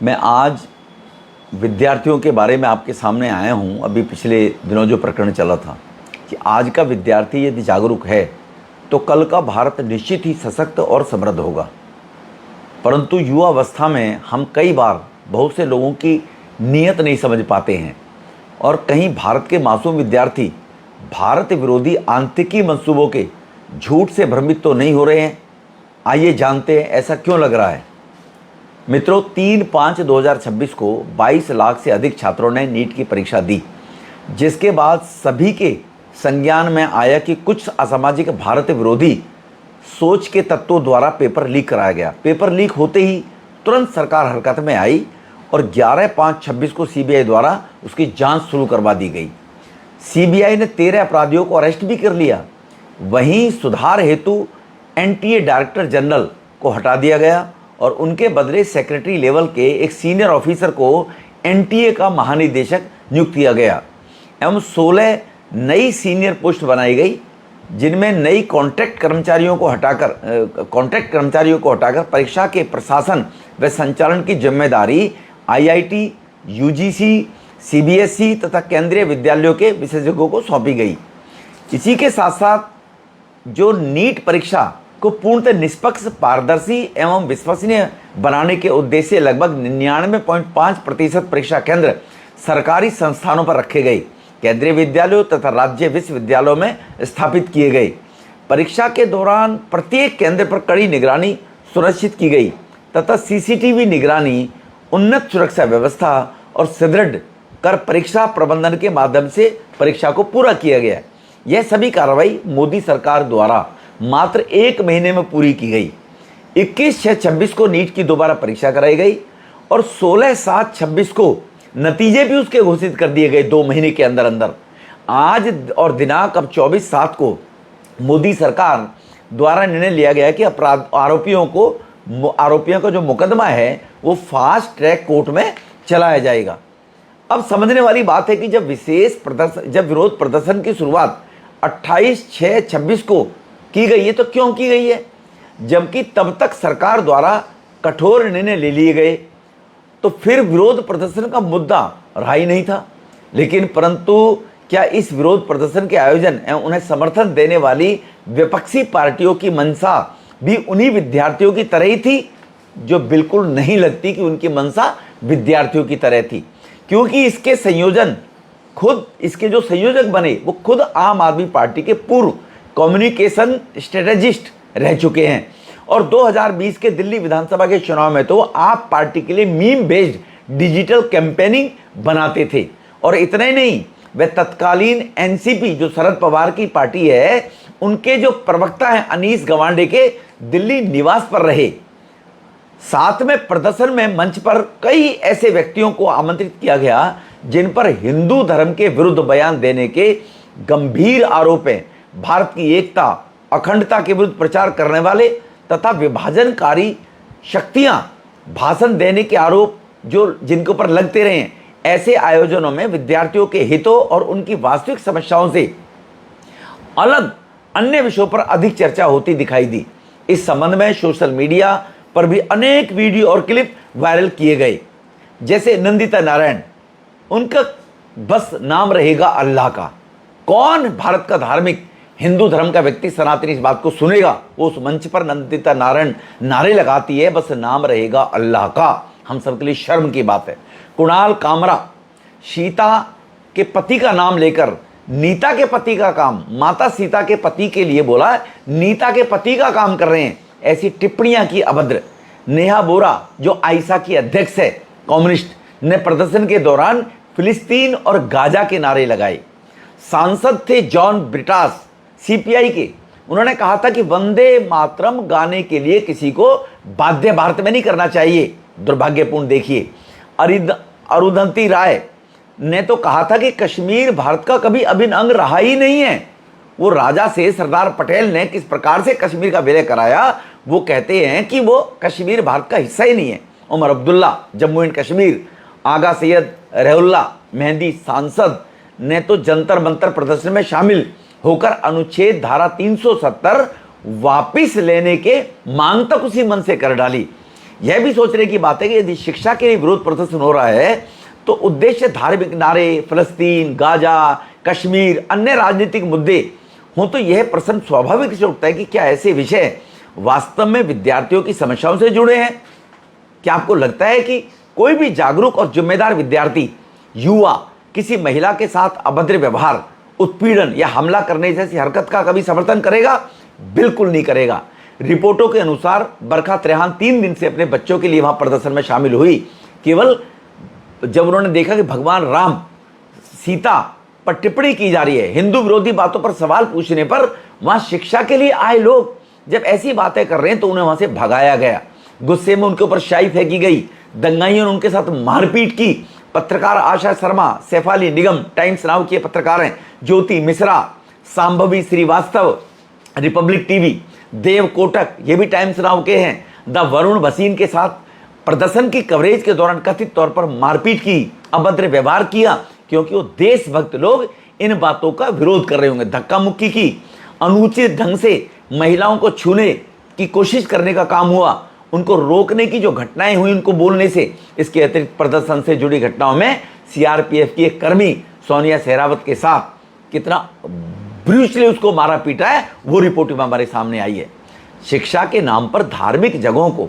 मैं आज विद्यार्थियों के बारे में आपके सामने आया हूं। अभी पिछले दिनों जो प्रकरण चला था कि आज का विद्यार्थी यदि जागरूक है तो कल का भारत निश्चित ही सशक्त और समृद्ध होगा। परंतु युवा अवस्था में हम कई बार बहुत से लोगों की नीयत नहीं समझ पाते हैं और कहीं भारत के मासूम विद्यार्थी भारत विरोधी आतंकी मंसूबों के झूठ से भ्रमित तो नहीं हो रहे हैं। आइए जानते हैं ऐसा क्यों लग रहा है। मित्रों, 3/5/2026 को 22 लाख से अधिक छात्रों ने नीट की परीक्षा दी, जिसके बाद सभी के संज्ञान में आया कि कुछ असामाजिक भारत विरोधी सोच के तत्वों द्वारा पेपर लीक कराया गया। पेपर लीक होते ही तुरंत सरकार हरकत में आई और 11/5/26 को सीबीआई द्वारा उसकी जांच शुरू करवा दी गई। सीबीआई ने 13 अपराधियों को अरेस्ट भी कर लिया। वहीं सुधार हेतु एनटीए डायरेक्टर जनरल को हटा दिया गया और उनके बदले सेक्रेटरी लेवल के एक सीनियर ऑफिसर को एनटीए का महानिदेशक नियुक्त किया गया एवं 16 नई सीनियर पोस्ट बनाई गई, जिनमें नई कॉन्ट्रैक्ट कर्मचारियों को हटाकर परीक्षा के प्रशासन व संचालन की जिम्मेदारी आईआईटी, यूजीसी, सीबीएसई तथा केंद्रीय विद्यालयों के विशेषज्ञों को सौंपी गई। इसी के साथ साथ जो नीट परीक्षा को पूर्णतः निष्पक्ष, पारदर्शी एवं विश्वसनीय बनाने के उद्देश्य से लगभग 99.5% परीक्षा केंद्र सरकारी संस्थानों पर रखे गए, केंद्रीय विद्यालयों तथा राज्य विश्वविद्यालयों में स्थापित किए गए। परीक्षा के दौरान प्रत्येक केंद्र पर कड़ी निगरानी सुनिश्चित की गई तथा सीसीटीवी निगरानी, उन्नत सुरक्षा व्यवस्था और सुदृढ़ कर परीक्षा प्रबंधन के माध्यम से परीक्षा को पूरा किया गया। यह सभी कार्रवाई मोदी सरकार द्वारा मात्र 1 महीने में पूरी की गई। 21/6/26 को नीट की दोबारा परीक्षा कराई गई और 16/7/26 को नतीजे भी उसके घोषित कर दिए गए 2 महीने के अंदर अंदर। आज और दिनांक अब 24/7 को मोदी सरकार द्वारा निर्णय लिया गया कि आरोपियों का जो मुकदमा है वो फास्ट ट्रैक कोर्ट में चलाया जाएगा। अब समझने वाली बात है कि जब विरोध प्रदर्शन की शुरुआत 28/6/26 को की गई है तो क्यों की गई है, जबकि तब तक सरकार द्वारा कठोर निर्णय ले लिए गए, तो फिर विरोध प्रदर्शन का मुद्दा रहा ही नहीं था। लेकिन परंतु क्या इस विरोध प्रदर्शन के आयोजन एवं उन्हें समर्थन देने वाली विपक्षी पार्टियों की मंशा भी उन्हीं विद्यार्थियों की तरह ही थी? जो बिल्कुल नहीं लगती कि उनकी मंशा विद्यार्थियों की तरह थी, क्योंकि इसके जो संयोजक बने वो खुद आम आदमी पार्टी के पूर्व कम्युनिकेशन स्ट्रेटेजिस्ट रह चुके हैं और 2020 के दिल्ली विधानसभा के चुनाव में तो आप पार्टी के लिए मीम बेस्ड डिजिटल कैंपेनिंग बनाते थे। और इतना ही नहीं, वे तत्कालीन एनसीपी जो शरद पवार की पार्टी है उनके जो प्रवक्ता हैं अनीस गवांडे के दिल्ली निवास पर रहे। साथ में प्रदर्शन में मंच पर कई ऐसे व्यक्तियों को आमंत्रित किया गया जिन पर हिंदू धर्म के विरुद्ध बयान देने के गंभीर आरोप हैं। भारत की एकता, अखंडता के विरुद्ध प्रचार करने वाले तथा विभाजनकारी शक्तियां भाषण देने के आरोप जिनके ऊपर लगते रहे, ऐसे आयोजनों में विद्यार्थियों के हितों और उनकी वास्तविक समस्याओं से अलग अन्य विषयों पर अधिक चर्चा होती दिखाई दी। इस संबंध में सोशल मीडिया पर भी अनेक वीडियो और क्लिप वायरल किए गए, जैसे नंदिता नारायण, उनका बस नाम रहेगा अल्लाह का। कौन भारत का धार्मिक हिंदू धर्म का व्यक्ति सनातनी इस बात को सुनेगा? वो उस मंच पर नंदिता नारायण नारे लगाती है, बस नाम रहेगा अल्लाह का। हम सबके लिए शर्म की बात है। कुणाल कामरा सीता के पति का नाम लेकर नीता के पति का काम, माता सीता के पति के लिए बोला, नीता के पति का काम कर रहे हैं, ऐसी टिप्पणियां की अभद्र। नेहा बोरा जो आयशा की अध्यक्ष है कम्युनिस्ट, ने प्रदर्शन के दौरान फिलिस्तीन और गाजा के नारे लगाए। सांसद थे जॉन ब्रिटास सीपीआई के, उन्होंने कहा था कि वंदे मातरम गाने के लिए किसी को बाध्य भारत में नहीं करना चाहिए। दुर्भाग्यपूर्ण देखिए, अरुंधति राय ने तो कहा था कि कश्मीर भारत का कभी अभिन्न अंग रहा ही नहीं है। वो राजा से सरदार पटेल ने किस प्रकार से कश्मीर का विलय कराया, वो कहते हैं कि वो कश्मीर भारत का हिस्सा ही नहीं है। उमर अब्दुल्ला जम्मू एंड कश्मीर, आगा सैयद रहउल्ला मेहंदी सांसद ने तो जंतर मंतर प्रदर्शन में शामिल होकर अनुच्छेद धारा 370 वापिस लेने के मांग तक उसी मन से कर डाली। यह भी सोचने की बात है कि यदि शिक्षा के लिए विरोध प्रदर्शन हो रहा है तो उद्देश्य धार्मिक नारे, फलस्तीन, गाजा, कश्मीर, अन्य राजनीतिक मुद्दे हों तो यह प्रश्न स्वाभाविक से उठता है कि क्या ऐसे विषय वास्तव में विद्यार्थियों की समस्याओं से जुड़े हैं? क्या आपको लगता है कि कोई भी जागरूक और जिम्मेदार विद्यार्थी, युवा किसी महिला के साथ अभद्र व्यवहार, उत्पीड़न या हमला करने जैसी हरकत का कभी समर्थन करेगा? बिल्कुल नहीं करेगा। रिपोर्टों के अनुसार बरखा त्रेहान 3 दिन से अपने बच्चों के लिए वहां प्रदर्शन में शामिल हुई, केवल जब उन्होंने देखा कि भगवान राम, सीता पर टिप्पणी की जा रही है, हिंदू विरोधी बातों पर सवाल पूछने पर वहां शिक्षा के लिए आए लोग जब ऐसी बातें कर रहे हैं तो उन्हें वहां से भगाया गया। गुस्से में उनके ऊपर शाई फेंकी गई, दंगाइयों ने उनके साथ मारपीट की। पत्रकार आशा शर्मा, सैफाली निगम, टाइम्स नाउ के पत्रकार हैं, ज्योति मिश्रा, सांभवी श्रीवास्तव, रिपब्लिक टीवी, देव कोटक, ये भी टाइम्स नाउ के हैं, द वरुण भसीन के साथ प्रदर्शन की कवरेज के दौरान कथित तौर पर मारपीट की, अभद्र व्यवहार किया, क्योंकि वो देशभक्त लोग इन बातों का विरोध कर रहे होंगे। धक्का मुक्की की, अनुचित ढंग से महिलाओं को छूने की कोशिश करने का काम हुआ, उनको रोकने की जो घटनाएं हुई उनको बोलने से। इसके अतिरिक्त प्रदर्शन से जुड़ी घटनाओं में सीआरपीएफ की एक कर्मी सोनिया सहरावत के साथ कितना ब्रूटली उसको मारा पीटा है, वो रिपोर्ट में हमारे सामने आई है। शिक्षा के नाम पर धार्मिक जगहों को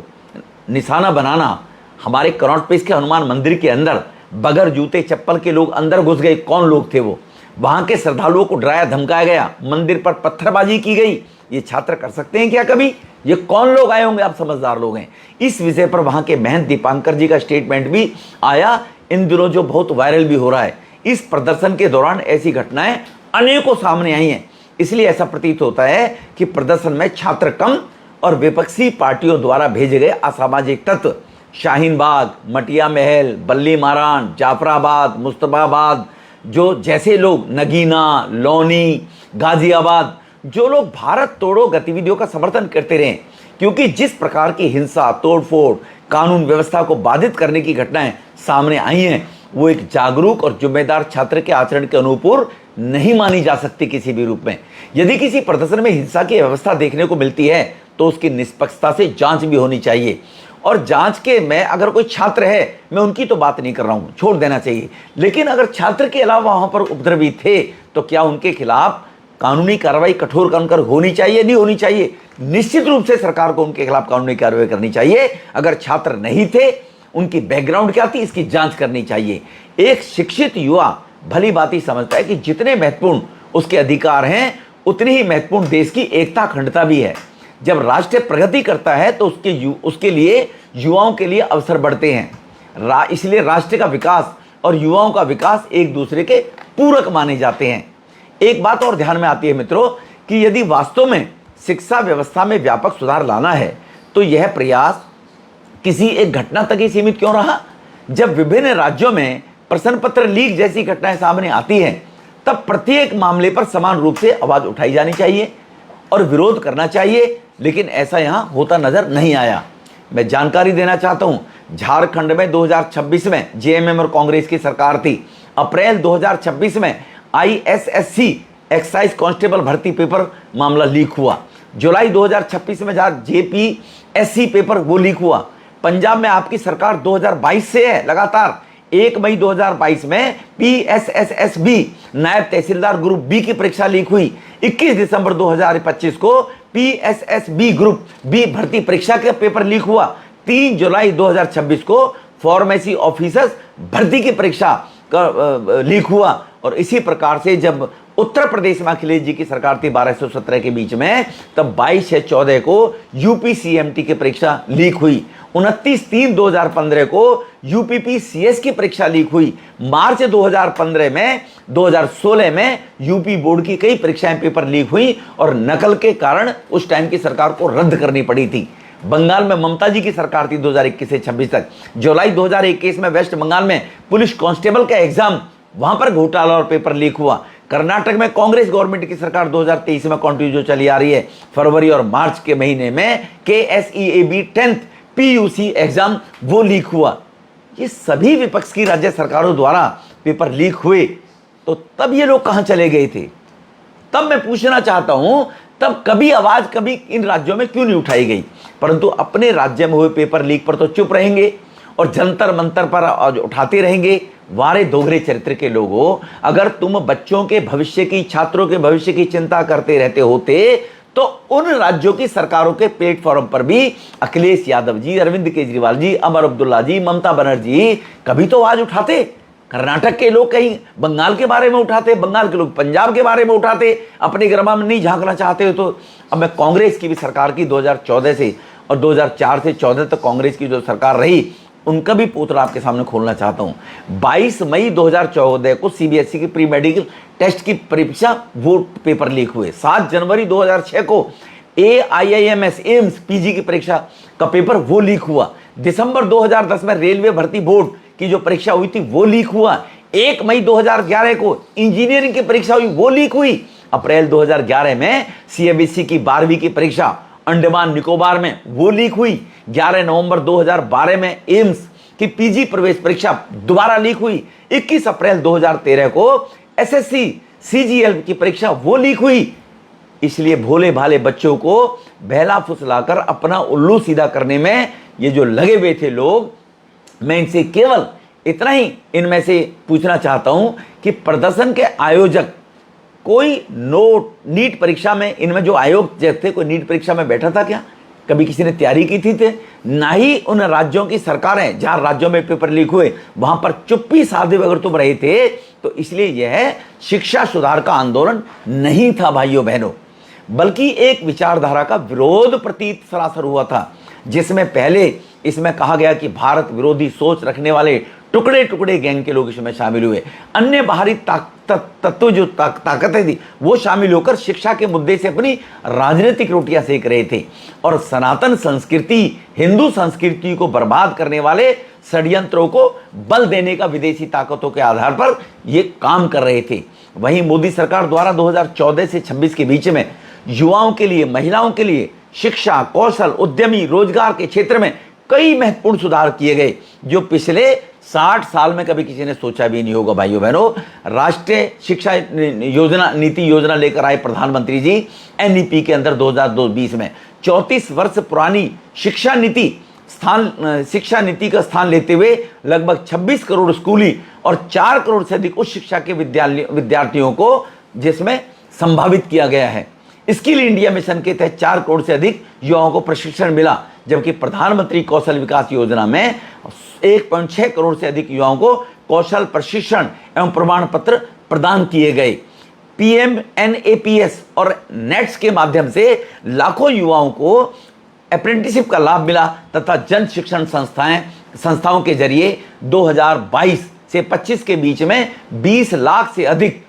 निशाना बनाना, हमारे कनॉट प्लेस के हनुमान मंदिर के अंदर बगैर जूते चप्पल के लोग अंदर घुस गए। कौन लोग थे वो? वहां के श्रद्धालुओं को डराया धमकाया गया, मंदिर पर पत्थरबाजी की गई। ये छात्र कर सकते हैं क्या कभी? ये कौन लोग आए होंगे? आप समझदार लोग हैं। इस विषय पर वहां के महंत दीपांकर जी का स्टेटमेंट भी आया इन दिनों, जो बहुत वायरल भी हो रहा है। इस प्रदर्शन के दौरान ऐसी घटनाएं अनेकों सामने आई हैं, इसलिए ऐसा प्रतीत होता है कि प्रदर्शन में छात्र कम और विपक्षी पार्टियों द्वारा भेजे गए असामाजिक तत्व शाहीन बाग, मटिया महल, बल्ली मारान, जाफराबाद, मुस्तफाबाद, जो जैसे लोग, नगीना, लोनी, गाजियाबाद, जो लोग भारत तोड़ो गतिविधियों का समर्थन करते रहे, क्योंकि जिस प्रकार की हिंसा, तोड़फोड़, कानून व्यवस्था को बाधित करने की घटनाएं सामने आई हैं, वो एक जागरूक और जिम्मेदार छात्र के आचरण के अनुरूप नहीं मानी जा सकती किसी भी रूप में। यदि किसी प्रदर्शन में हिंसा की व्यवस्था देखने को मिलती है तो उसकी निष्पक्षता से जांच भी होनी चाहिए। और जांच के में अगर कोई छात्र है, मैं उनकी तो बात नहीं कर रहा हूं, छोड़ देना चाहिए, लेकिन अगर छात्र के अलावा वहां पर उपद्रवी थे तो क्या उनके खिलाफ कानूनी कार्रवाई कठोर कर होनी चाहिए? नहीं होनी चाहिए। निश्चित रूप से सरकार को उनके खिलाफ कानूनी कार्रवाई करनी चाहिए। अगर छात्र नहीं थे, उनकी बैकग्राउंड क्या थी, इसकी जांच करनी चाहिए। एक शिक्षित युवा भली बात समझता है कि जितने महत्वपूर्ण उसके अधिकार हैं उतनी ही महत्वपूर्ण देश की एकता, अखंडता भी है। जब राष्ट्र प्रगति करता है तो उसके लिए युवाओं के लिए अवसर बढ़ते हैं। इसलिए राष्ट्र का विकास और युवाओं का विकास एक दूसरे के पूरक माने जाते हैं। एक बात और ध्यान में आती है मित्रों कि यदि वास्तव में शिक्षा व्यवस्था में व्यापक सुधार लाना है तो यह प्रयास किसी एक घटना तक ही सीमित क्यों रहा? जब विभिन्न राज्यों में प्रश्न पत्र लीक जैसी घटनाएं सामने आती हैं तब प्रत्येक मामले पर समान रूप से आवाज उठाई जानी चाहिए और विरोध करना चाहिए, लेकिन ऐसा यहां होता नजर नहीं आया। मैं जानकारी देना चाहता हूं, झारखंड में 2026 में जेएमएम और कांग्रेस की सरकार थी। अप्रैल 2026 में आईएसएससी एक्साइज कांस्टेबल भर्ती पेपर मामला लीक हुआ। जुलाई 2026 में जहां जेपीएससी पेपर वो लीक हुआ। पंजाब में आपकी सरकार 2022 से है लगातार। 1 मई 2022 में पीएसएसएसबी नायब तहसीलदार ग्रुप बी की परीक्षा लीक हुई। 21 दिसंबर 2025 को पीएसएसबी ग्रुप बी भर्ती परीक्षा का पेपर लीक हुआ। 3 जुलाई 2026 को फार्मेसी ऑफिसर्स भर्ती की परीक्षा का लीक हुआ। और इसी प्रकार से जब उत्तर प्रदेश में अखिलेश जी की सरकार थी 12 से 17 के बीच में, तब 22 से 14 को यूपी सीएमटी की परीक्षा लीक हुई। 29/3/2015 को यूपीपीसीएस की परीक्षा लीक हुई। मार्च 2015 में 2016 में यूपी बोर्ड की कई परीक्षाएं पेपर लीक हुई और नकल के कारण उस टाइम की सरकार को रद्द करनी पड़ी थी। बंगाल में ममता जी की सरकार थी 2021 से 26 तक। जुलाई 2021 में वेस्ट बंगाल में पुलिस कांस्टेबल का एग्जाम, वहां पर घोटाला और पेपर लीक हुआ। कर्नाटक में कांग्रेस गवर्नमेंट की सरकार 2023 में कंटिन्यू चली आ रही है। फरवरी और मार्च के महीने में KSEAB 10th PUC एग्जाम वो लीक हुआ। ये सभी विपक्ष की राज्य सरकारों द्वारा पेपर लीक हुए, तो तब ये लोग कहां चले गए थे? तब मैं पूछना चाहता हूं तब कभी आवाज कभी इन राज्यों में क्यों नहीं उठाई गई? परंतु अपने राज्य में हुए पेपर लीक पर तो चुप रहेंगे और जंतर मंतर पर उठाते रहेंगे। वारे दोगरे चरित्र के लोगों, अगर तुम बच्चों के भविष्य की, छात्रों के भविष्य की चिंता करते रहते होते तो उन राज्यों की सरकारों के प्लेटफॉर्म पर भी अखिलेश यादव जी, अरविंद केजरीवाल जी, अमर अब्दुल्ला जी, ममता बनर्जी कभी तो आवाज उठाते। कर्नाटक के लोग कहीं बंगाल के बारे में उठाते, बंगाल के लोग पंजाब के बारे में उठाते, अपने ग्राम में नहीं झांकना चाहते हो तो। अब मैं कांग्रेस की भी सरकार की 2014 से और 2004 से 14 तक कांग्रेस की जो सरकार रही उनका भी पोतरा आपके सामने खोलना चाहता हूं। 22 मई 2014 को सीबीएसई की प्री मेडिकल टेस्ट की परीक्षा वो पेपर लीक हुए। 7 जनवरी 2006 को AIIMS एम्स पीजी की परीक्षा का पेपर वो लीक हुआ। दिसंबर 2010 में रेलवे भर्ती बोर्ड की जो परीक्षा हुई थी वो लीक हुआ। 1 मई 2011 को इंजीनियरिंग की परीक्षा हुई वो लीक हुई। अप्रैल 2011 में सीबीएसई की 12वीं की परीक्षा अंडमान निकोबार में वो लीक हुई। 11 नवंबर 2012 में एम्स की पीजी प्रवेश परीक्षा दोबारा लीक हुई। 21 अप्रैल 2013 को एसएससी सीजीएल की परीक्षा वो लीक हुई। इसलिए भोले भाले बच्चों को बहला फुसलाकर अपना उल्लू सीधा करने में ये जो लगे हुए थे लोग, मैं इनसे केवल इतना ही इनमें से पूछना चाहता हूं कि प्रदर्शन के आयोजक कोई नीट परीक्षा में, इनमें जो आयोग थे, कोई नीट परीक्षा में बैठा था क्या? कभी किसी ने तैयारी की थी? ना ही उन राज्यों की सरकारें जहां राज्यों में पेपर लीक हुए वहां पर चुप्पी साधे अगर तुम रहे थे तो इसलिए यह शिक्षा सुधार का आंदोलन नहीं था भाइयों बहनों, बल्कि एक विचारधारा का विरोध प्रतीत सरासर हुआ था, जिसमें पहले इसमें कहा गया कि भारत विरोधी सोच रखने वाले टुकड़े टुकड़े गैंग के लोग इसमें शामिल हुए। अन्य बाहरी तत्व जो ताकतें थी वो शामिल होकर शिक्षा के मुद्दे से अपनी राजनीतिक रोटियां सेक रहे थे और सनातन संस्कृति, हिंदू संस्कृति को बर्बाद करने वाले षड्यंत्रों को बल देने का विदेशी ताकतों के आधार पर ये काम कर रहे थे। वहीं मोदी सरकार द्वारा 2014 से 26 के बीच में युवाओं के लिए, महिलाओं के लिए शिक्षा, कौशल, उद्यमी, रोजगार के क्षेत्र में कई महत्वपूर्ण सुधार किए गए जो पिछले 60 साल में कभी किसी ने सोचा भी नहीं होगा। भाइयों बहनों, राष्ट्रीय शिक्षा योजना, नीति योजना लेकर आए प्रधानमंत्री जी NEP के अंदर 2020 में 34 वर्ष पुरानी शिक्षा नीति का स्थान लेते हुए लगभग 26 करोड़ स्कूली और 4 करोड़ से अधिक उच्च शिक्षा के विद्यार्थियों को जिसमें संभावित किया गया है। स्किल इंडिया मिशन के तहत 4 करोड़ से अधिक युवाओं को प्रशिक्षण मिला, जबकि प्रधानमंत्री कौशल विकास योजना में 1.6 करोड़ से अधिक युवाओं को कौशल प्रशिक्षण एवं प्रमाण पत्र प्रदान किए गए। PMNAPS और नेट्स के माध्यम से लाखों युवाओं को अप्रेंटिसशिप का लाभ मिला तथा जन शिक्षण संस्थाओं के जरिए 2022 से 25 के बीच में 20 लाख से अधिक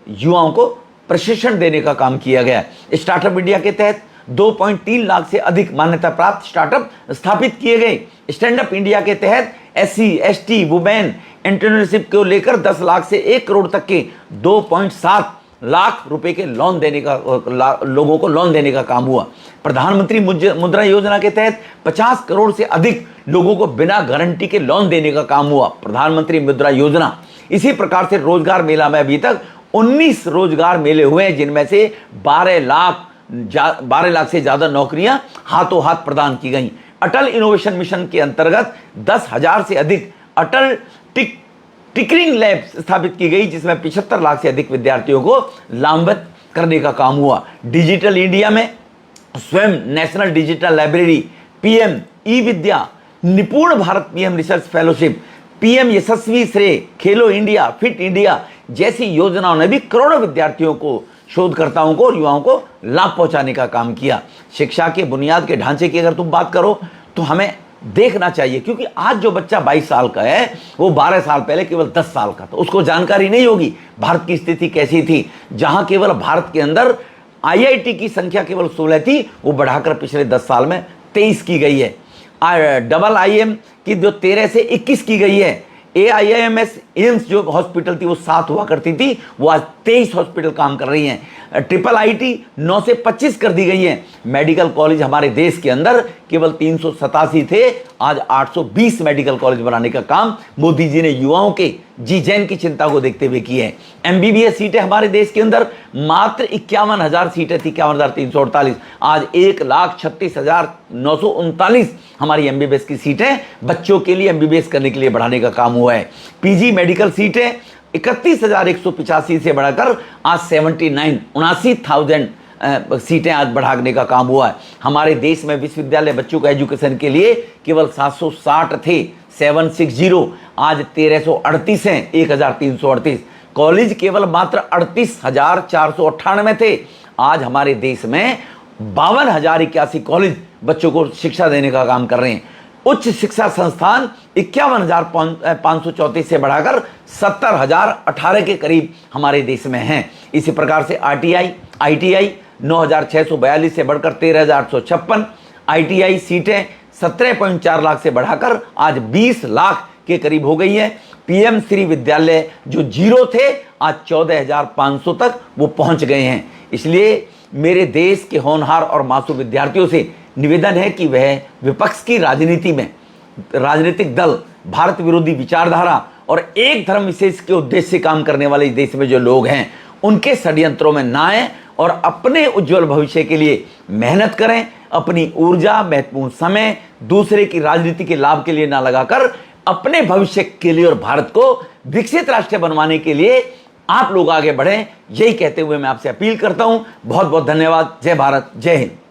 युवाओं को प्रशिक्षण देने का काम किया गया। स्टार्टअप इंडिया के तहत 2.3 लाख से अधिक मान्यता प्राप्त स्टार्टअप स्थापित किए गए। स्टैंड अप इंडिया के तहत SC, ST, वुमेन एंटरप्रेन्योरशिप को लेकर 10 लाख से 1 करोड़ तक के 2.7 लाख रुपए के लोन देने का लोगों को लोन देने का काम हुआ। प्रधानमंत्री मुद्रा योजना के तहत 50 करोड़ से अधिक लोगों को बिना गारंटी के लोन देने का काम हुआ। प्रधानमंत्री मुद्रा योजना। इसी प्रकार से रोजगार मेला में अभी तक 19 रोजगार मेले हुए हैं, जिनमें से 12 लाख से ज्यादा नौकरियां हाथों हाथ प्रदान की गई। अटल इनोवेशन मिशन के अंतर्गत 10,000 से अधिक अटल टिकरिंग लैब स्थापित की गई, जिसमें 75 लाख से अधिक विद्यार्थियों को लाभान्वित करने का काम हुआ। डिजिटल इंडिया में स्वयं नेशनल डिजिटल लाइब्रेरी, PM ई विद्या, निपुण Bharat PM research fellowship, PM यशस्वी श्रेय, खेलो इंडिया, फिट इंडिया जैसी योजनाओं ने भी करोड़ों विद्यार्थियों को, शोधकर्ताओं को और युवाओं को लाभ पहुंचाने का काम किया। शिक्षा के बुनियाद के ढांचे की अगर तुम बात करो तो हमें देखना चाहिए, क्योंकि आज जो बच्चा 22 साल का है वो 12 साल पहले केवल 10 साल का था। उसको जानकारी नहीं होगी भारत की स्थिति कैसी थी। जहां केवल भारत के अंदर IIT की संख्या केवल 16 थी, वो बढ़ाकर पिछले 10 साल में 23 की गई है। IIM की जो 13 से 21 की गई है। AIIMS एम्स जो हॉस्पिटल थी वो 7 हुआ करती थी, वो आज 23 हॉस्पिटल काम कर रही हैं। IIIT 9 से 25 कर दी गई है। मेडिकल कॉलेज हमारे देश के अंदर केवल 387 थे, आज 820 मेडिकल कॉलेज बनाने का काम मोदी जी ने युवाओं के जी जैन की चिंता को देखते हुए की है। एमबीबीएस सीटें हमारे देश के अंदर मात्र 51,000 सीटें थी, 51,348, आज 1,36,939 हमारी एमबीबीएस की सीटें बच्चों के लिए एमबीबीएस करने के लिए बढ़ाने का काम हुआ है। पीजी मेडिकल सीटें 31,185 से बढ़ाकर आज 79,000 सीटें आज बढ़ाने का काम हुआ है। हमारे देश में विश्वविद्यालय बच्चों का एजुकेशन के लिए केवल 760 थे, 760, आज 1,338 हैं, 1,338। कॉलेज केवल मात्र 38,498 थे, आज हमारे देश में 52,081 कॉलेज बच्चों को शिक्षा देने का काम कर रहे हैं। उच्च शिक्षा संस्थान 51,534 से बढ़ाकर 70,018 के करीब हमारे देश में हैं। इसी प्रकार से आरटीआई, आईटीआई 9,642 से बढ़कर 13,856, आईटीआई सीटें 17.4 लाख से बढ़ाकर आज 20 लाख के करीब हो गई है। पीएम श्री विद्यालय जो 0 थे आज 14,500 तक वो पहुंच गए हैं। इसलिए मेरे देश के होनहार और मासूम विद्यार्थियों से निवेदन है कि वह विपक्ष की राजनीति में राजनीतिक दल, भारत विरोधी विचारधारा और एक धर्म विशेष के उद्देश्य से काम करने वाले इस देश में जो लोग हैं उनके षड्यंत्रों में ना आए और अपने उज्जवल भविष्य के लिए मेहनत करें। अपनी ऊर्जा, महत्वपूर्ण समय दूसरे की राजनीति के लाभ के लिए ना लगाकर अपने भविष्य के लिए और भारत को विकसित राष्ट्र बनवाने के लिए आप लोग आगे बढ़ें। यही कहते हुए मैं आपसे अपील करता हूं। बहुत बहुत धन्यवाद। जय भारत, जय हिंद।